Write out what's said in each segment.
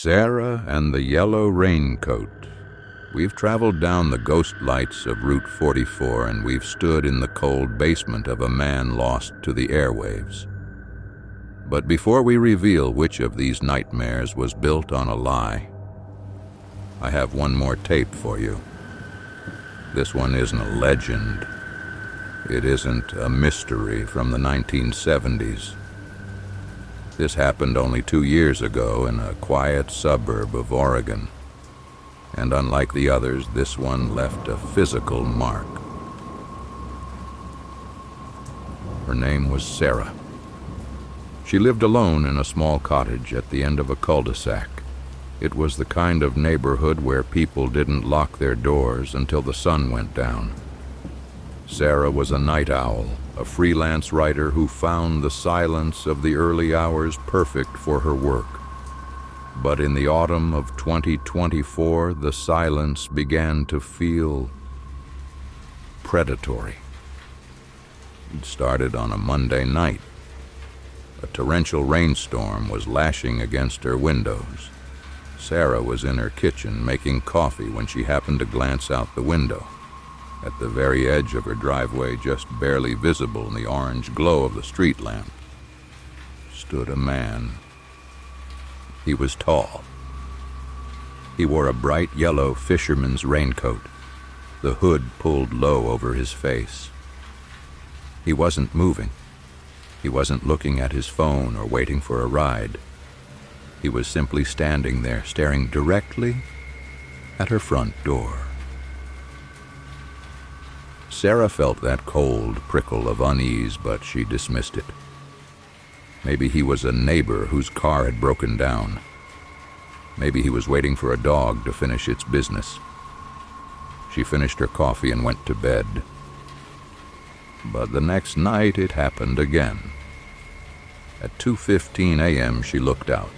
Sarah and the Yellow Raincoat. We've traveled down the ghost lights of Route 44, and we've stood in the cold basement of a man lost to the airwaves. But before we reveal which of these nightmares was built on a lie, I have one more tape for you. This one isn't a legend. It isn't a mystery from the 1970s. This happened only 2 years ago in a quiet suburb of Oregon. And unlike the others, this one left a physical mark. Her name was Sarah. She lived alone in a small cottage at the end of a cul-de-sac. It was the kind of neighborhood where people didn't lock their doors until the sun went down. Sarah was a night owl, a freelance writer who found the silence of the early hours perfect for her work. But in the autumn of 2024, the silence began to feel predatory. It started on a Monday night. A torrential rainstorm was lashing against her windows. Sarah was in her kitchen making coffee when she happened to glance out the window. At the very edge of her driveway, just barely visible in the orange glow of the street lamp, stood a man. He was tall. He wore a bright yellow fisherman's raincoat, the hood pulled low over his face. He wasn't moving. He wasn't looking at his phone or waiting for a ride. He was simply standing there, staring directly at her front door. Sarah felt that cold prickle of unease, but she dismissed it. Maybe he was a neighbor whose car had broken down. Maybe he was waiting for a dog to finish its business. She finished her coffee and went to bed. But the next night it happened again. At 2:15 a.m. she looked out.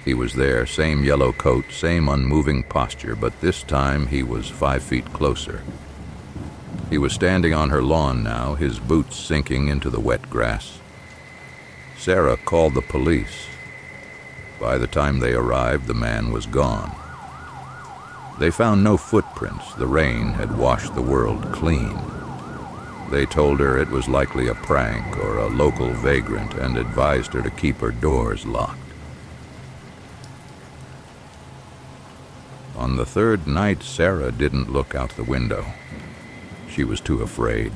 He was there, same yellow coat, same unmoving posture, but this time he was 5 feet closer. He was standing on her lawn now, his boots sinking into the wet grass. Sarah called the police. By the time they arrived, the man was gone. They found no footprints. The rain had washed the world clean. They told her it was likely a prank or a local vagrant and advised her to keep her doors locked. On the third night, Sarah didn't look out the window. She was too afraid.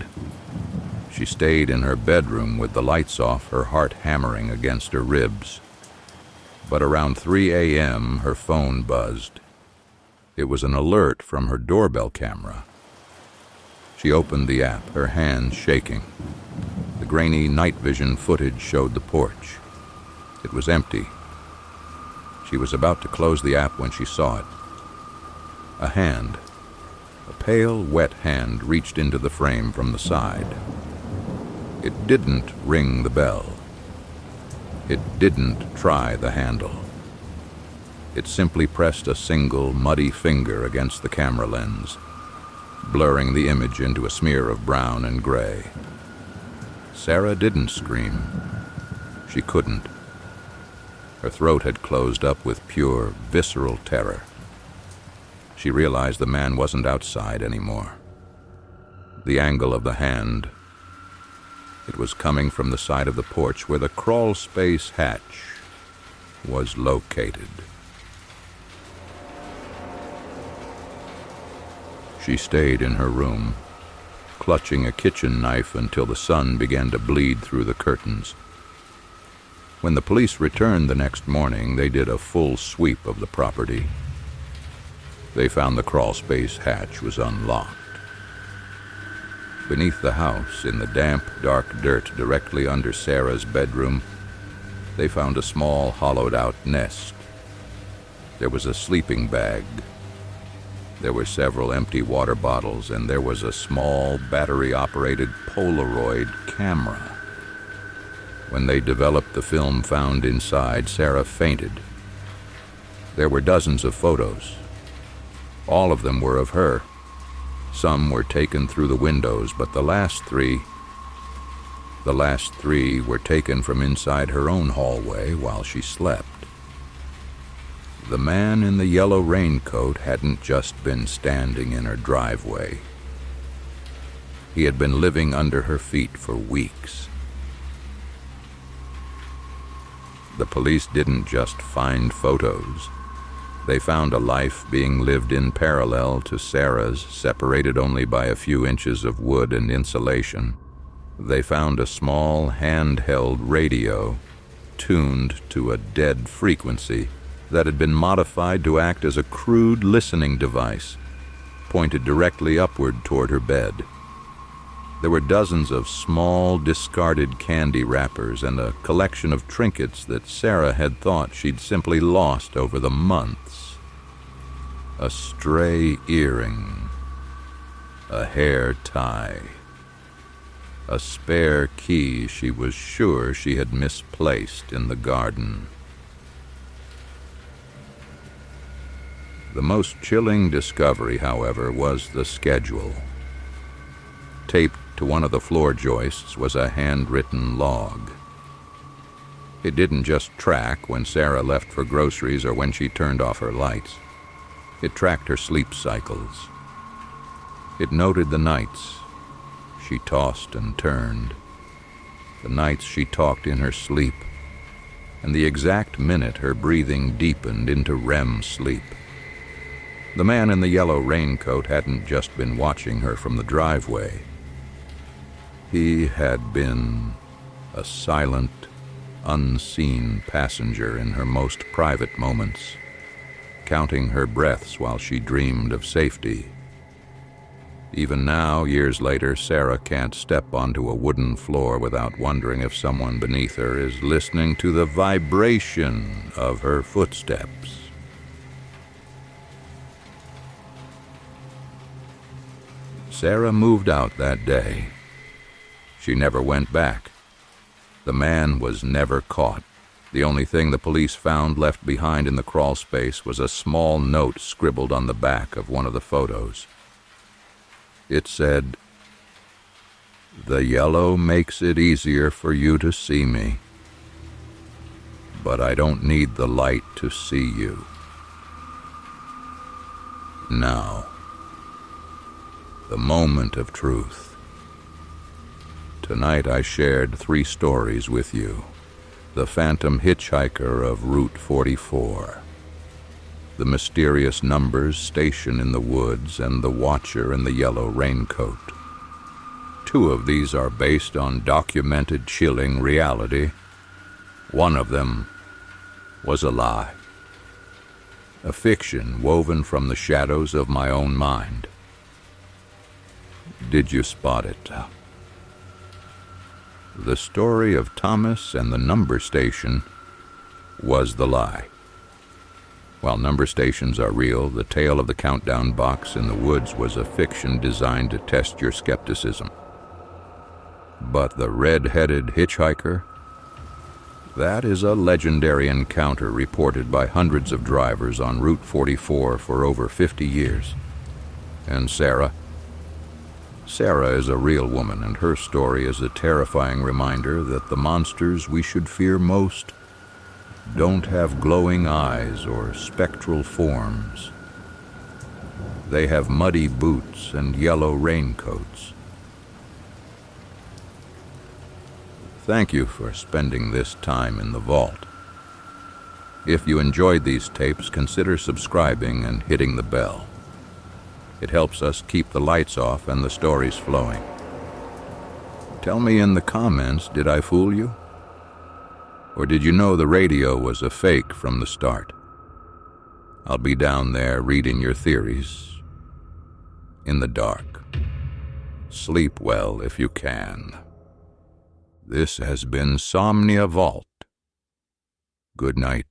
She stayed in her bedroom with the lights off, her heart hammering against her ribs. But around 3 a.m., her phone buzzed. It was an alert from her doorbell camera. She opened the app, her hands shaking. The grainy night vision footage showed the porch. It was empty. She was about to close the app when she saw it. A hand. A pale, wet hand reached into the frame from the side. It didn't ring the bell. It didn't try the handle. It simply pressed a single, muddy finger against the camera lens, blurring the image into a smear of brown and gray. Sarah didn't scream. She couldn't. Her throat had closed up with pure, visceral terror. She realized the man wasn't outside anymore. The angle of the hand, it was coming from the side of the porch where the crawl space hatch was located. She stayed in her room, clutching a kitchen knife until the sun began to bleed through the curtains. When the police returned the next morning, they did a full sweep of the property. They found the crawl space hatch was unlocked. Beneath the house, in the damp, dark dirt directly under Sarah's bedroom, they found a small, hollowed-out nest. There was a sleeping bag. There were several empty water bottles, and there was a small, battery-operated Polaroid camera. When they developed the film found inside, Sarah fainted. There were dozens of photos. All of them were of her. Some were taken through the windows, but the last three were taken from inside her own hallway while she slept. The man in the yellow raincoat hadn't just been standing in her driveway. He had been living under her feet for weeks. The police didn't just find photos. They found a life being lived in parallel to Sarah's, separated only by a few inches of wood and insulation. They found a small handheld radio tuned to a dead frequency that had been modified to act as a crude listening device, pointed directly upward toward her bed. There were dozens of small, discarded candy wrappers and a collection of trinkets that Sarah had thought she'd simply lost over the months. A stray earring, a hair tie, a spare key she was sure she had misplaced in the garden. The most chilling discovery, however, was the schedule. Taped to one of the floor joists was a handwritten log. It didn't just track when Sarah left for groceries or when she turned off her lights. It tracked her sleep cycles. It noted the nights she tossed and turned, the nights she talked in her sleep, and the exact minute her breathing deepened into REM sleep. The man in the yellow raincoat hadn't just been watching her from the driveway. He had been a silent, unseen passenger in her most private moments, counting her breaths while she dreamed of safety. Even now, years later, Sarah can't step onto a wooden floor without wondering if someone beneath her is listening to the vibration of her footsteps. Sarah moved out that day. She never went back. The man was never caught. The only thing the police found left behind in the crawl space was a small note scribbled on the back of one of the photos. It said, "The yellow makes it easier for you to see me, but I don't need the light to see you. Now, the moment of truth. Tonight I shared 3 stories with you. The phantom hitchhiker of Route 44, the mysterious numbers stationed in the woods, and the watcher in the yellow raincoat. 2 of these are based on documented chilling reality. One of them was a lie, a fiction woven from the shadows of my own mind. Did you spot it? The story of Thomas and the number station was the lie. While number stations are real, the tale of the countdown box in the woods was a fiction designed to test your skepticism. But the red-headed hitchhiker? That is a legendary encounter reported by hundreds of drivers on Route 44 for over 50 years. And Sarah is a real woman, and her story is a terrifying reminder that the monsters we should fear most don't have glowing eyes or spectral forms. They have muddy boots and yellow raincoats. Thank you for spending this time in the vault. If you enjoyed these tapes, consider subscribing and hitting the bell. It helps us keep the lights off and the stories flowing. Tell me in the comments, did I fool you? Or did you know the radio was a fake from the start? I'll be down there reading your theories in the dark. Sleep well if you can. This has been Somnia Vault. Good night.